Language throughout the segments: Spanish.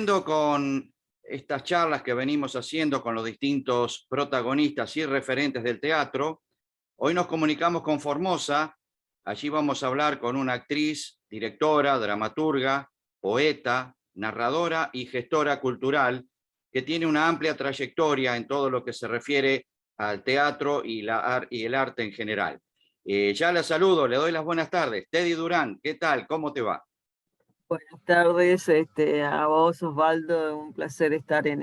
Siguiendo con estas charlas que venimos haciendo con los distintos protagonistas y referentes del teatro, hoy nos comunicamos con Formosa. Allí vamos a hablar con una actriz, directora, dramaturga, poeta, narradora y gestora cultural que tiene una amplia trayectoria en todo lo que se refiere al teatro y el arte en general. Ya la saludo, le doy las buenas tardes. Teddy Durán, ¿qué tal? ¿Cómo te va? Buenas tardes, a vos, Osvaldo, un placer estar en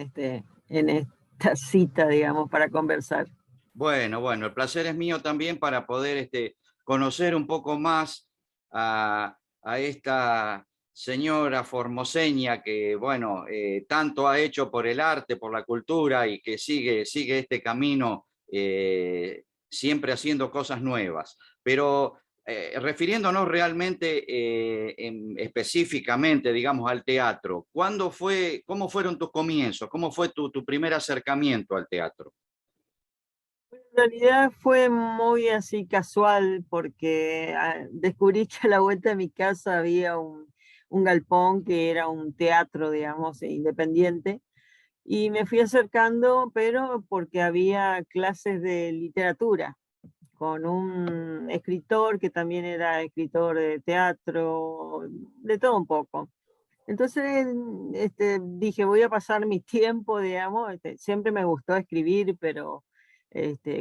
esta cita, digamos, para conversar. Bueno, el placer es mío también para poder conocer un poco más a esta señora formoseña que, bueno, tanto ha hecho por el arte, por la cultura y que sigue este camino siempre haciendo cosas nuevas. Pero refiriéndonos realmente específicamente, digamos, al teatro, ¿cómo fueron tus comienzos? ¿Cómo fue tu primer acercamiento al teatro? En realidad fue muy así casual porque descubrí que a la vuelta de mi casa había un galpón que era un teatro, digamos, independiente, y me fui acercando, pero porque había clases de literatura con un escritor que también era escritor de teatro, de todo un poco. Entonces, dije, voy a pasar mi tiempo, digamos, siempre me gustó escribir, pero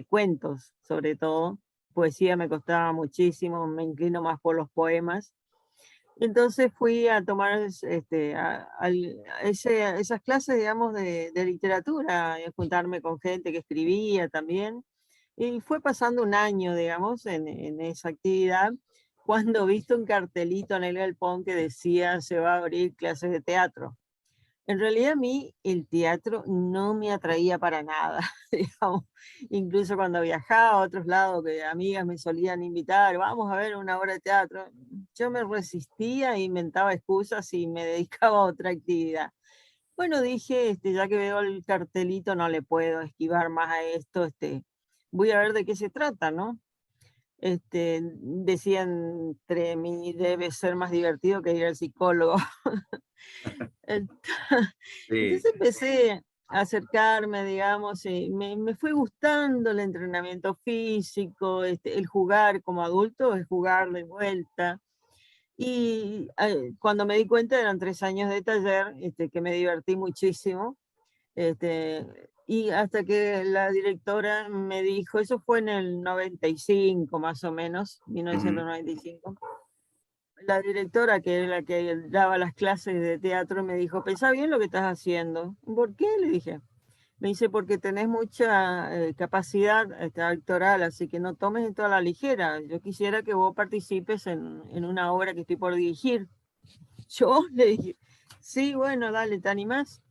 cuentos sobre todo. Poesía me costaba muchísimo, me inclino más por los poemas. Entonces fui a tomar esas clases, digamos, de literatura, y a juntarme con gente que escribía también. Y fue pasando un año, digamos, en esa actividad, cuando viste un cartelito en el galpón que decía se va a abrir clases de teatro. En realidad a mí el teatro no me atraía para nada, digamos. Incluso cuando viajaba a otros lados, que amigas me solían invitar, vamos a ver una obra de teatro, yo me resistía, inventaba excusas y me dedicaba a otra actividad. Bueno, dije, ya que veo el cartelito, no le puedo esquivar más a esto, voy a ver de qué se trata, ¿no? Decían entre mí, debe ser más divertido que ir al psicólogo. Ent- Sí. Entonces empecé a acercarme, digamos, y me fue gustando el entrenamiento físico, el jugar como adulto, es jugar de vuelta. Y cuando me di cuenta eran 3 años de taller, que me divertí muchísimo. Y hasta que la directora me dijo, eso fue en el 95 más o menos, Ujú. 1995. La directora, que era la que daba las clases de teatro, me dijo, pensá bien lo que estás haciendo. ¿Por qué? Le dije. Me dice, porque tenés mucha capacidad actoral, así que no tomes esto a la ligera. Yo quisiera que vos participes en una obra que estoy por dirigir. Yo le dije, sí, bueno, dale, ¿te animás?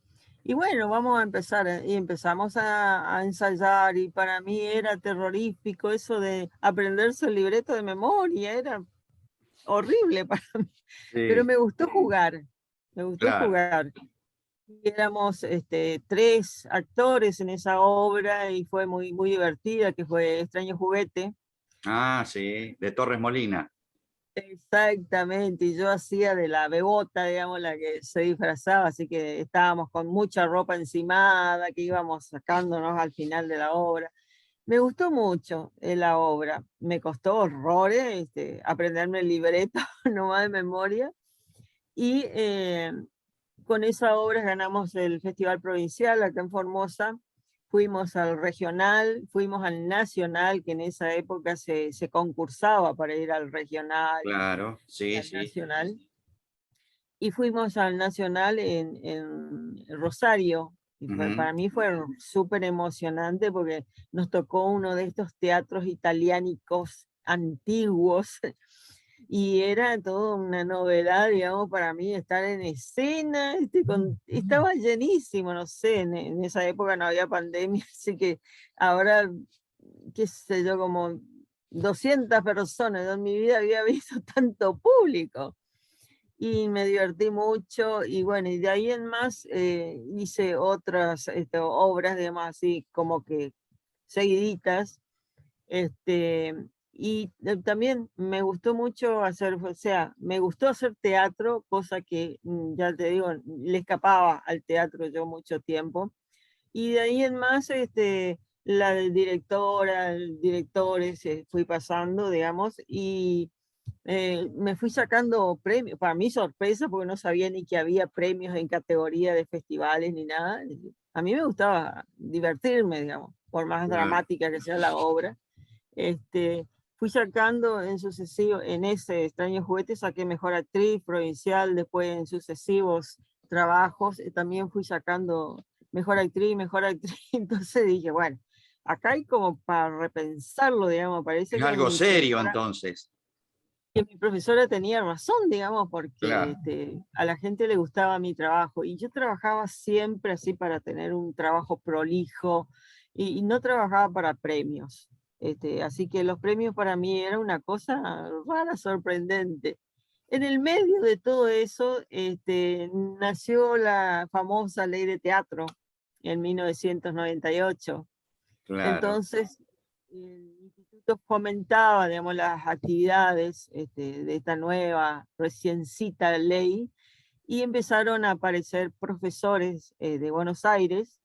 Y bueno, vamos a empezar. Y empezamos a ensayar y para mí era terrorífico eso de aprenderse el libreto de memoria, era horrible para mí, pero Sí, me gustó jugar, me gustó claro. jugar. Y éramos 3 actores en esa obra y fue muy, muy divertida, que fue Extraño Juguete. Ah, sí, de Torres Molina. Exactamente, y yo hacía de la bebota, digamos, la que se disfrazaba, así que estábamos con mucha ropa encimada, que íbamos sacándonos al final de la obra. Me gustó mucho la obra, me costó horrores aprenderme el libreto nomás de memoria, y con esa obra ganamos el Festival Provincial acá en Formosa, fuimos al regional, fuimos al nacional, que en esa época se concursaba para ir al regional Claro, y sí, al sí. nacional. Y fuimos al nacional en Rosario. Y Ujú. para mí fue súper emocionante porque nos tocó uno de estos teatros italiánicos antiguos y era toda una novedad, digamos, para mí estar en escena, estaba llenísimo, no sé, en esa época no había pandemia, así que ahora, qué sé yo, como 200 personas, yo en mi vida había visto tanto público y me divertí mucho y bueno, y de ahí en más hice otras obras, digamos, así como que seguiditas, este, y también me gustó mucho hacer, o sea, me gustó hacer teatro, cosa que ya te digo, le escapaba al teatro yo mucho tiempo. Y de ahí en más, la directora, directores, fui pasando, digamos, y me fui sacando premios, para mi sorpresa, porque no sabía ni que había premios en categoría de festivales ni nada. A mí me gustaba divertirme, digamos, por más Claro. dramática que sea la obra. Fui sacando en sucesivo, en ese Extraño Juguete saqué mejor actriz provincial, después en sucesivos trabajos también fui sacando mejor actriz, entonces dije, bueno, acá hay como para repensarlo, digamos, parece Es algo serio, profesora, entonces. que mi profesora tenía razón, digamos, porque Claro. a la gente le gustaba mi trabajo y yo trabajaba siempre así para tener un trabajo prolijo y no trabajaba para premios. Así que los premios para mí era una cosa rara, sorprendente. En el medio de todo eso, nació la famosa ley de teatro en 1998. Claro. Entonces, el instituto fomentaba, digamos, las actividades de esta nueva, reciencita ley, y empezaron a aparecer profesores de Buenos Aires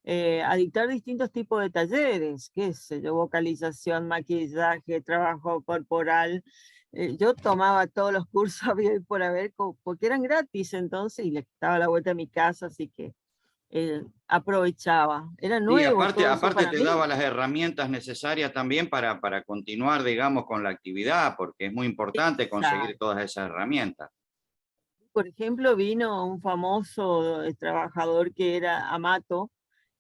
a dictar distintos tipos de talleres, qué sé yo, vocalización, maquillaje, trabajo corporal. Yo tomaba todos los cursos había y por haber, porque eran gratis entonces, y le daba la vuelta a mi casa, así que aprovechaba. Era Sí, nuevo aparte, todo eso aparte para te mí. daba las herramientas necesarias también para continuar, digamos, con la actividad, porque es muy importante conseguir Exacto. todas esas herramientas. Por ejemplo, vino un famoso trabajador que era Amato,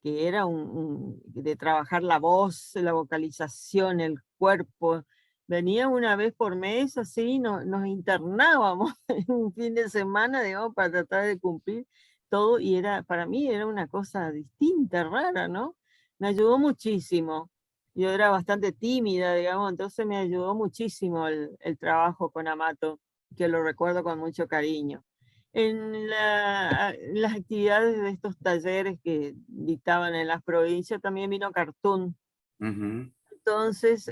que era de trabajar la voz, la vocalización, el cuerpo. Venía una vez por mes, así, nos internábamos en un fin de semana, digamos, para tratar de cumplir todo, y era, para mí era una cosa distinta, rara, ¿no? Me ayudó muchísimo. Yo era bastante tímida, digamos, entonces me ayudó muchísimo el trabajo con Amato, que lo recuerdo con mucho cariño. Las actividades de estos talleres que dictaban en las provincias también vino Cartoon. Ujú. Entonces,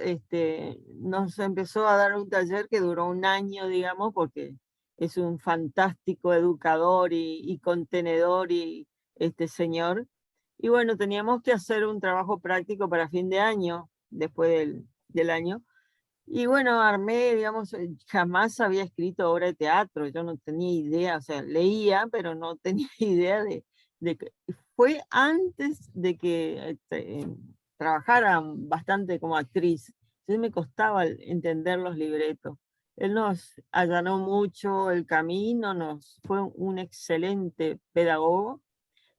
nos empezó a dar un taller que duró un año, digamos, porque es un fantástico educador y contenedor y este señor. Y bueno, teníamos que hacer un trabajo práctico para fin de año, después del año. Y bueno, armé, digamos, jamás había escrito obra de teatro, yo no tenía idea, o sea, leía, pero no tenía idea fue antes de que trabajara bastante como actriz, entonces me costaba entender los libretos. Él nos allanó mucho el camino, fue un excelente pedagogo.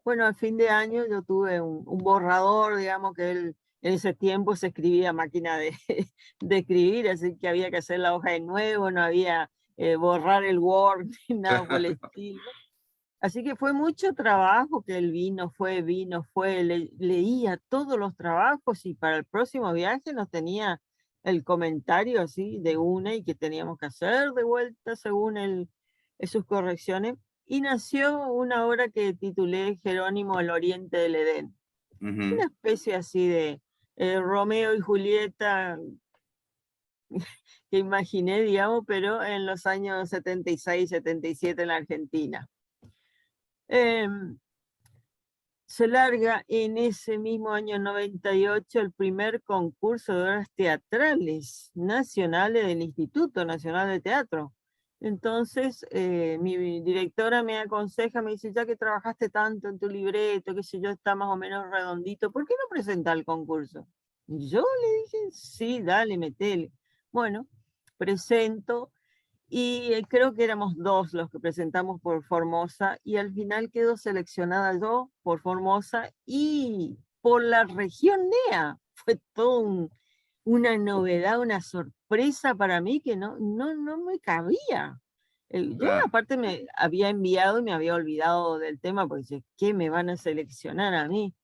Bueno, al fin de año yo tuve un borrador, digamos que él en ese tiempo se escribía a máquina de, de escribir, así que había que hacer la hoja de nuevo, no había borrar el Word ni nada por el estilo. Así que fue mucho trabajo que él vino, fue, leía todos los trabajos y para el próximo viaje nos tenía el comentario así de una y que teníamos que hacer de vuelta según sus correcciones. Y nació una obra que titulé Jerónimo el Oriente del Edén. Ujú. Una especie así de Romeo y Julieta que imaginé, digamos, pero en los años 76, 77 en la Argentina. Em, Se larga en ese mismo año 98 el primer concurso de obras teatrales nacionales del Instituto Nacional de Teatro. Entonces, mi directora me aconseja, me dice, ya que trabajaste tanto en tu libreto, que sé yo, está más o menos redondito, ¿por qué no presenta el concurso? Y yo le dije, sí, dale, metele. Bueno, presento, y creo que éramos dos los que presentamos por Formosa y al final quedó seleccionada yo por Formosa y por la región NEA. Fue todo una novedad, una sorpresa para mí que no me cabía. Yo Claro. aparte me había enviado y me había olvidado del tema porque dije, ¿qué me van a seleccionar a mí?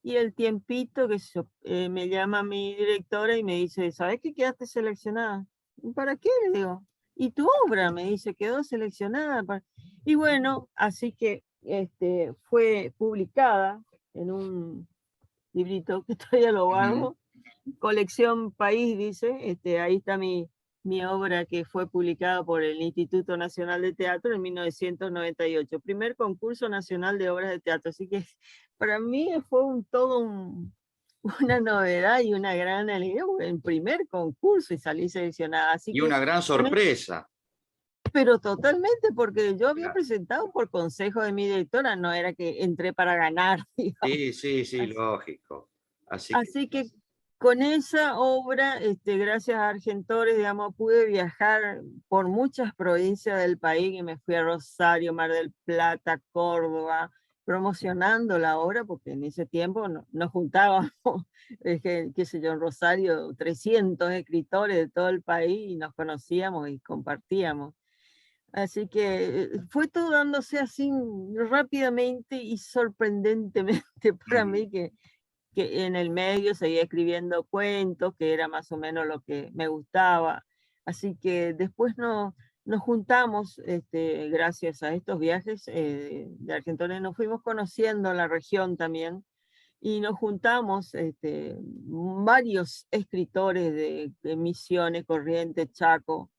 Y el tiempito que me llama mi directora y me dice, ¿sabes que quedaste seleccionada? ¿Para qué? Le digo. Y tu obra, me dice, quedó seleccionada. Y bueno, así que fue publicada en un librito que todavía lo Ujú. guardo, Colección País, dice, ahí está mi obra que fue publicada por el Instituto Nacional de Teatro en 1998, primer concurso nacional de obras de teatro. Así que para mí fue una novedad y una gran alegría, porque el primer concurso y salí seleccionada. Así Y que, una gran con esto, sorpresa. pero totalmente, porque yo había Claro. presentado por consejo de mi directora, no era que entré para ganar, digamos. Sí, sí, sí, lógico. Así que, Así que con esa obra, gracias a Argentores, digamos, pude viajar por muchas provincias del país y me fui a Rosario, Mar del Plata, Córdoba, promocionando la obra, porque en ese tiempo nos juntábamos, qué sé yo, en Rosario, 300 escritores de todo el país y nos conocíamos y compartíamos. Así que fue todo dándose así rápidamente y sorprendentemente para ujú, mí que en el medio seguía escribiendo cuentos, que era más o menos lo que me gustaba. Así que después nos juntamos, gracias a estos viajes de Argentina, nos fuimos conociendo la región también y nos juntamos varios escritores de Misiones, Corrientes, Chaco,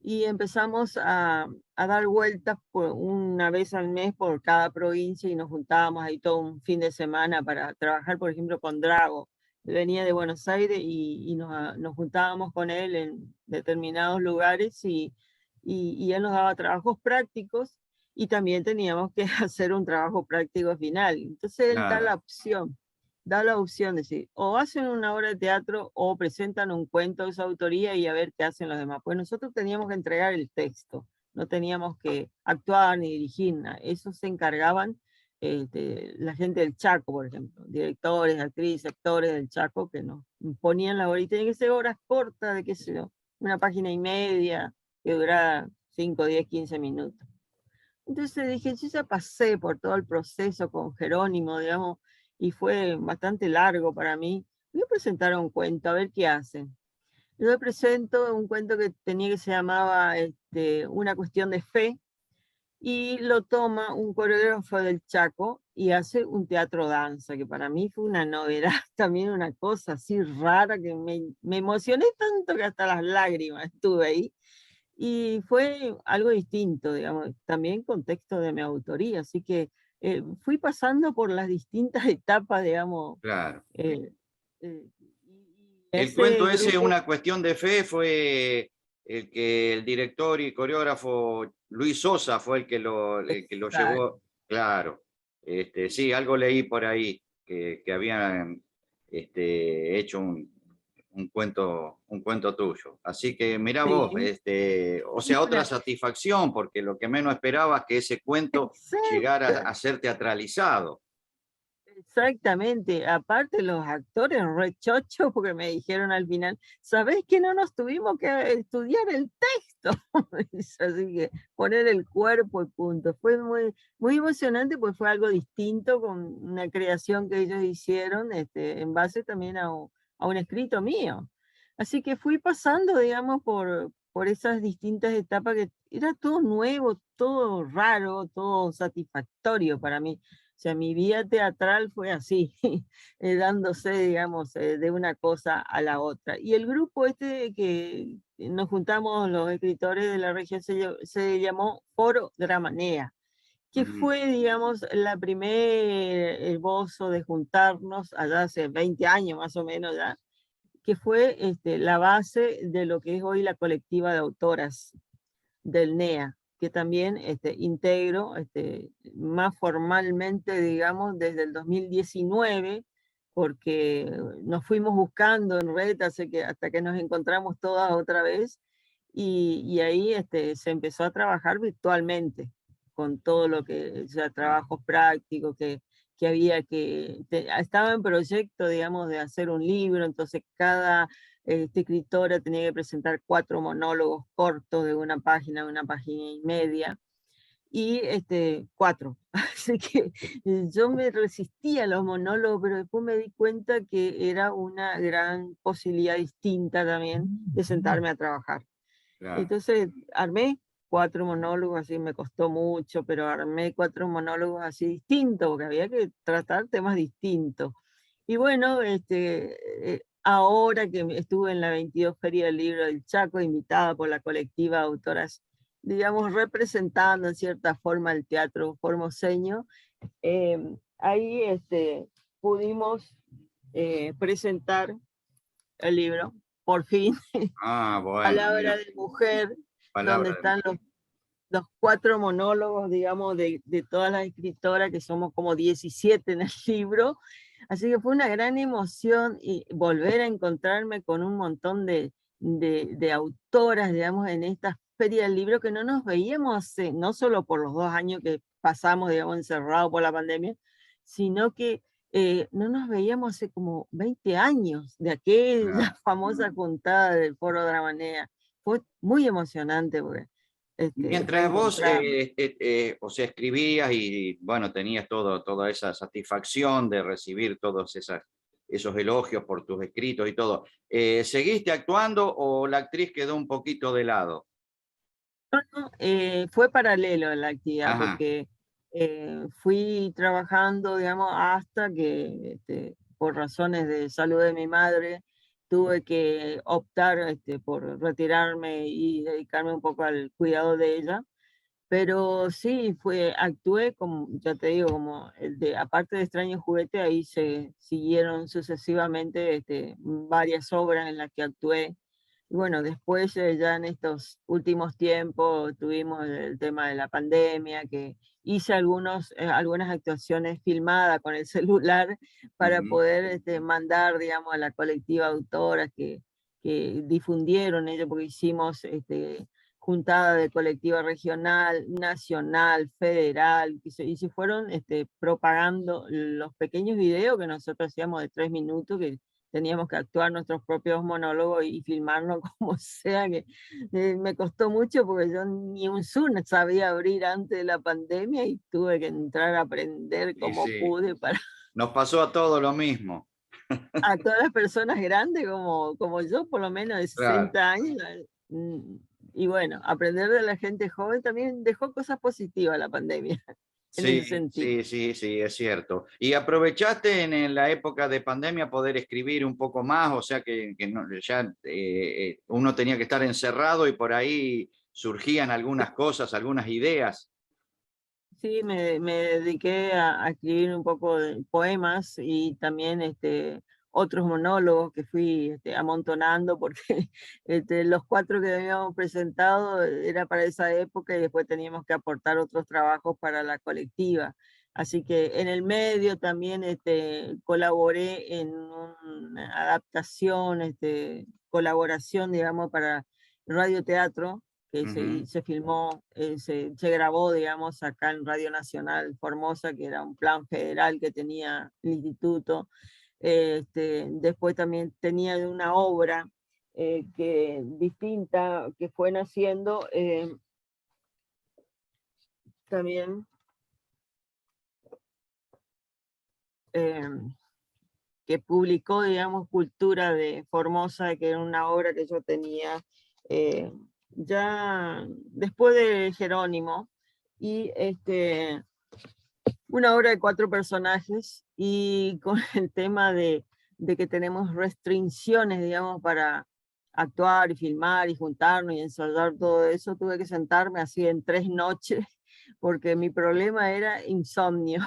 y empezamos a dar vueltas por una vez al mes por cada provincia y nos juntábamos ahí todo un fin de semana para trabajar, por ejemplo, con Drago. Él venía de Buenos Aires y nos juntábamos con él en determinados lugares y él nos daba trabajos prácticos y también teníamos que hacer un trabajo práctico final. Entonces él claro. da la opción de decir, o hacen una obra de teatro o presentan un cuento de su autoría y a ver qué hacen los demás. Pues nosotros teníamos que entregar el texto, no teníamos que actuar ni dirigir nada. Eso se encargaban la gente del Chaco, por ejemplo, directores, actrices, actores del Chaco que nos ponían la obra y tenían que ser obras cortas de qué sé yo, una página y media que durara 5, 10, 15 minutos. Entonces dije, yo ya pasé por todo el proceso con Jerónimo, digamos, y fue bastante largo para mí. Voy a presentar un cuento, a ver qué hacen. Yo le presento un cuento que tenía que se llamaba Una cuestión de fe, y lo toma un coreógrafo del Chaco y hace un teatro danza, que para mí fue una novedad, también una cosa así rara, que me emocioné tanto que hasta las lágrimas estuve ahí. Y fue algo distinto, digamos, también contexto de mi autoría, así que fui pasando por las distintas etapas, digamos, Claro. y El ese cuento ese, grupo, Una cuestión de fe, fue el que el director y coreógrafo Luis Sosa fue el que lo exacto, llevó. Claro. Sí, algo leí por ahí que habían hecho un cuento tuyo. Así que mira vos, sí, o y sea, otra satisfacción, porque lo que menos esperaba es que ese cuento llegara exacto. a ser teatralizado. Exactamente, aparte los actores re chochos porque me dijeron al final, ¿sabés que no nos tuvimos que estudiar el texto? Así que poner el cuerpo y punto. Fue muy emocionante, pues fue algo distinto con una creación que ellos hicieron en base también a un escrito mío. Así que fui pasando, digamos, por esas distintas etapas que era todo nuevo, todo raro, todo satisfactorio para mí. O sea, mi vida teatral fue así, dándose, digamos, de una cosa a la otra. Y el grupo que nos juntamos los escritores de la región se llamó Foro Dramanea, que Ujú, fue, digamos, la primer esbozo de juntarnos allá hace 20 años más o menos ya, que fue la base de lo que es hoy la colectiva de autoras del NEA, que también integro más formalmente, digamos, desde el 2019, porque nos fuimos buscando en red hasta que nos encontramos todas otra vez, y ahí se empezó a trabajar virtualmente, con todo lo que, o sea, claro. trabajos prácticos que había estaba en proyecto, digamos, de hacer un libro, entonces cada escritora tenía que presentar 4 monólogos cortos de una página y media, y 4. Así que yo me resistía a los monólogos, pero después me di cuenta que era una gran posibilidad distinta también de sentarme a trabajar. Claro. Entonces armé 4 monólogos, así me costó mucho, pero armé 4 monólogos así distintos, porque había que tratar temas distintos. Y bueno, ahora que estuve en la 22 Feria del Libro del Chaco, invitada por la colectiva de autoras, digamos, representando en cierta forma el teatro formoseño, ahí pudimos presentar el libro, por fin, Ah, bueno, Palabra mira, de Mujer, donde palabra de están los 4 monólogos, digamos, de todas las escritoras, que somos como 17 en el libro. Así que fue una gran emoción y volver a encontrarme con un montón de autoras, digamos, en esta feria del libro que no nos veíamos, no solo por los 2 años que pasamos, digamos, encerrados por la pandemia, sino que no nos veíamos hace como 20 años, de aquella claro. famosa juntada del Foro Dramanea. Fue muy emocionante, porque Mientras vos, reencontrarme. o sea, escribías y, bueno, tenías toda esa satisfacción de recibir todos esos elogios por tus escritos y todo, ¿seguiste actuando o la actriz quedó un poquito de lado? Fue paralelo la actividad, Ajá. porque fui trabajando, digamos, hasta que por razones de salud de mi madre tuve que optar por retirarme y dedicarme un poco al cuidado de ella. Pero sí, actué como, ya te digo, como aparte de Extraño Juguete, ahí se siguieron sucesivamente varias obras en las que actué. Y bueno, después ya en estos últimos tiempos tuvimos el tema de la pandemia, que hice algunas actuaciones filmadas con el celular para Ujú, poder mandar, digamos, a la colectiva de autoras que difundieron ello, porque hicimos juntada de colectiva regional, nacional, federal, y se fueron propagando los pequeños videos que nosotros hacíamos de 3 minutos, que teníamos que actuar nuestros propios monólogos y filmarnos como sea, que me costó mucho porque yo ni un Zoom sabía abrir antes de la pandemia y tuve que entrar a aprender y como sí, pude para nos pasó a todos lo mismo. a todas las personas grandes como yo, por lo menos de Claro. 60 años. mm, Y bueno, aprender de la gente joven también dejó cosas positivas la pandemia, en ese Sí, sentido. sí, sí, sí, es cierto. ¿Y aprovechaste en la época de pandemia poder escribir un poco más? O sea que ya uno tenía que estar encerrado y por ahí surgían algunas cosas, algunas ideas. Sí, me dediqué a escribir un poco de poemas y también otros monólogos que fui amontonando porque los 4 que habíamos presentado era para esa época y después teníamos que aportar otros trabajos para la colectiva. Así que en el medio también colaboré en una adaptación, colaboración, digamos, para radioteatro que Ujú, se filmó, se grabó, digamos, acá en Radio Nacional Formosa, que era un plan federal que tenía el instituto. Después también tenía una obra distinta que fue naciendo también, eh, que publicó, digamos, Cultura de Formosa, que era una obra que yo tenía eh, ya después de Jerónimo. Y una obra de 4 personajes y con el tema de que tenemos restricciones, digamos, para actuar y filmar y juntarnos y ensayar todo eso, tuve que sentarme así en 3 noches porque mi problema era insomnio.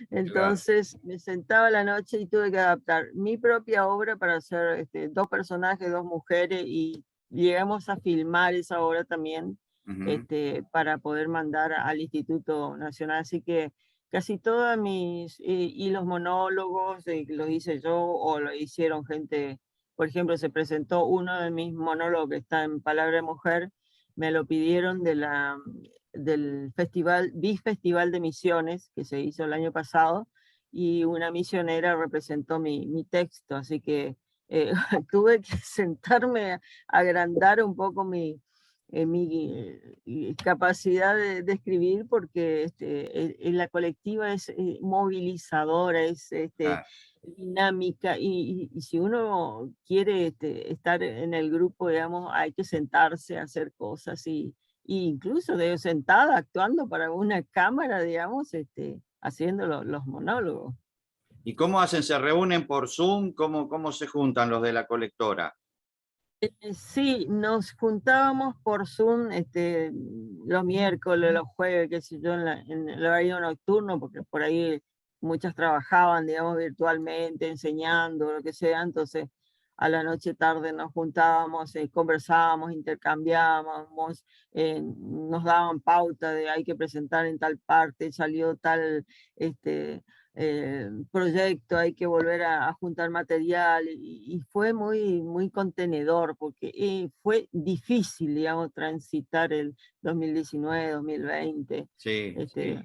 claro. Entonces me sentaba la noche y tuve que adaptar mi propia obra para hacer 2 personajes, 2 mujeres y llegamos a filmar esa obra también Ujú. para poder mandar al Instituto Nacional. Así que casi todas y los monólogos los hice yo o lo hicieron gente, por ejemplo, se presentó uno de mis monólogos que está en Palabra de Mujer, me lo pidieron del festival, Bifestival de Misiones, que se hizo el año pasado, y una misionera representó mi texto, así que tuve que sentarme a agrandar un poco mi capacidad de escribir porque la colectiva es movilizadora, es Claro. dinámica y si uno quiere estar en el grupo, digamos, hay que sentarse a hacer cosas y incluso de sentada actuando para una cámara, digamos, haciendo los monólogos. ¿Y cómo hacen? ¿Se reúnen por Zoom? ¿Cómo se juntan los de la colectora? Sí, nos juntábamos por Zoom los miércoles, los jueves, qué sé yo, en el horario nocturno, porque por ahí muchas trabajaban, digamos, virtualmente, enseñando, lo que sea, entonces a la noche tarde nos juntábamos, conversábamos, intercambiábamos, nos daban pauta de hay que presentar en tal parte, salió tal proyecto, hay que volver a juntar material y fue muy contenedor porque fue difícil, digamos, transitar el 2019, 2020. Sí, Este,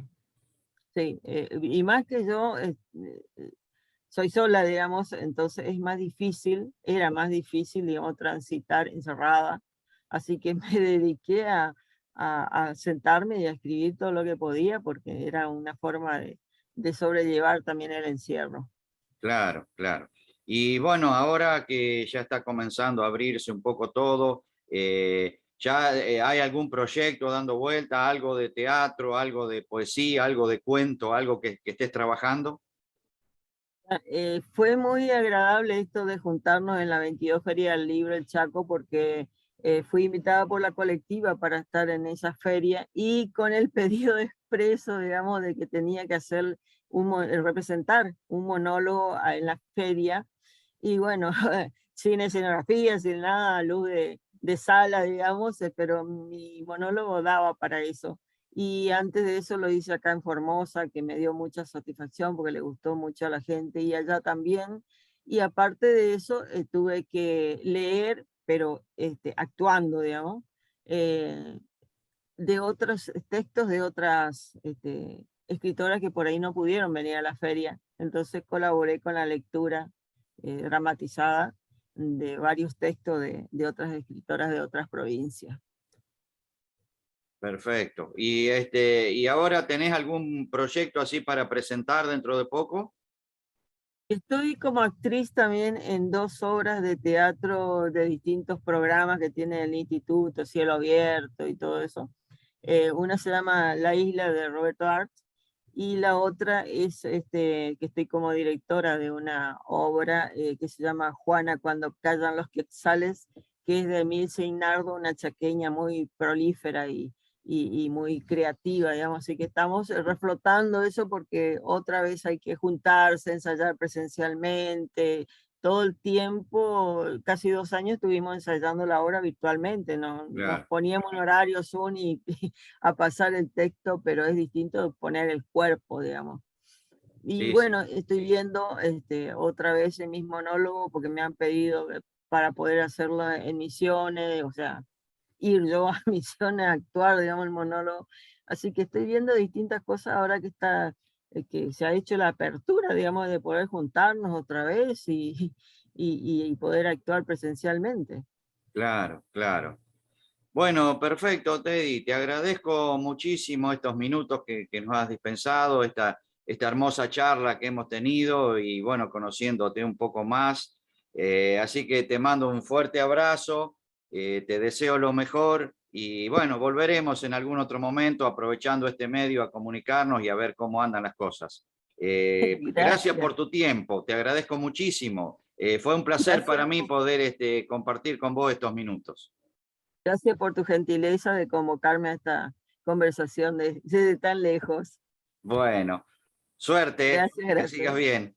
sí, sí, y más que yo soy sola, digamos, entonces es más difícil, era más difícil, digamos, transitar encerrada. Así que me dediqué a sentarme y a escribir todo lo que podía porque era una forma de sobrellevar también el encierro. claro, claro. Y bueno, ahora que ya está comenzando a abrirse un poco todo, ¿ya hay algún proyecto dando vuelta, algo de teatro, algo de poesía, algo de cuento, algo que estés trabajando? Fue muy agradable esto de juntarnos en la 22 Feria del Libro El Chaco porque fui invitada por la colectiva para estar en esa feria y con el pedido expreso, digamos, de que tenía que hacer representar un monólogo en la feria. Y bueno, sin escenografía, sin nada, luz de sala, digamos, pero mi monólogo daba para eso. Y antes de eso lo hice acá en Formosa, que me dio mucha satisfacción porque le gustó mucho a la gente y allá también. Y aparte de eso, tuve que leer, pero actuando, digamos, eh, de otros textos de otras escritoras que por ahí no pudieron venir a la feria. Entonces colaboré con la lectura dramatizada de varios textos de otras escritoras de otras provincias. Perfecto. ¿Y ahora tenés algún proyecto así para presentar dentro de poco? Estoy como actriz también en 2 obras de teatro de distintos programas que tiene el Instituto, Cielo Abierto y todo eso. Una se llama La Isla de Roberto Art y la otra es que estoy como directora de una obra que se llama Juana cuando callan los quetzales, que es de Milce Inardo, una chaqueña muy prolífera y muy creativa, digamos, así que estamos reflotando eso porque otra vez hay que juntarse, ensayar presencialmente, todo el tiempo, casi 2 años estuvimos ensayando la obra virtualmente, nos Claro. poníamos en horario Zoom y a pasar el texto, pero es distinto poner el cuerpo, digamos. Y Sí, sí. bueno, estoy viendo otra vez el mismo monólogo porque me han pedido para poder hacerlo en misiones, o sea, ir yo a misiones a actuar, digamos, el monólogo. Así que estoy viendo distintas cosas ahora que está, que se ha hecho la apertura, digamos, de poder juntarnos otra vez y poder actuar presencialmente. Claro, claro. Bueno, perfecto, Teddy. Te agradezco muchísimo estos minutos que nos has dispensado, esta hermosa charla que hemos tenido y bueno, conociéndote un poco más. Así que te mando un fuerte abrazo, te deseo lo mejor y bueno, volveremos en algún otro momento aprovechando este medio a comunicarnos y a ver cómo andan las cosas. Gracias Gracias. por tu tiempo, te agradezco muchísimo. Fue un placer para Gracias, mí poder compartir con vos estos minutos. gracias por tu gentileza de convocarme a esta conversación desde tan lejos. Bueno, suerte, Gracias, que sigas gracias. bien.